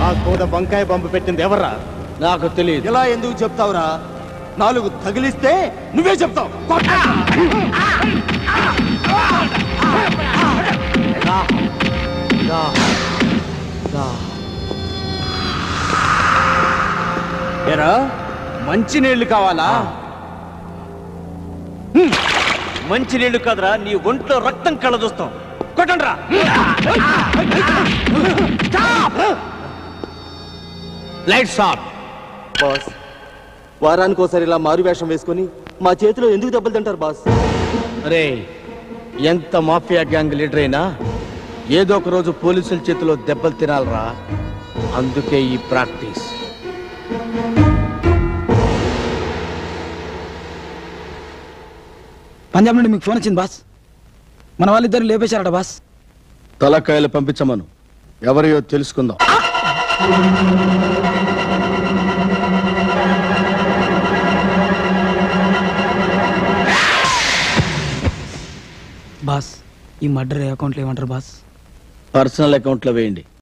ఆ కూద వంకాయ బాంబు పెట్టింది ఎవర్రా? నాకు తెలియదు. ఇలా ఎందుకు చెప్తావురా? 4 తగిలిస్తే నువ్వే చెప్తావు. ఏరా, మంచి నీళ్లు కావాలా? మంచి నీళ్లు కాదురా, నీ ఒంట్లో రక్తం కళ్ళ చూస్తాం. కొట్టండ్రా. Lights off. బాస్, వారానికి ఒకసారి ఇలా మారు వేషం వేసుకొని మా చేతిలో ఎందుకు దెబ్బలు తింటారు బాస్? అరే, ఎంత మాఫియా గ్యాంగ్ లీడర్ అయినా ఏదో ఒక రోజు పోలీసుల చేతిలో దెబ్బలు తినాలరా. అందుకే ఈ ప్రాక్టీస్. పంజాబ్ నుండి మీకు ఫోన్ వచ్చింది బాస్. మన వాళ్ళిద్దరు లేపేశారట బాస్. తలకాయలు పంపించమను, ఎవరియో తెలుసుకుందాం. బాస్, ఈ మర్డర్ అకౌంట్లో ఏమంటారు బాస్? పర్సనల్ అకౌంట్లో వేయండి.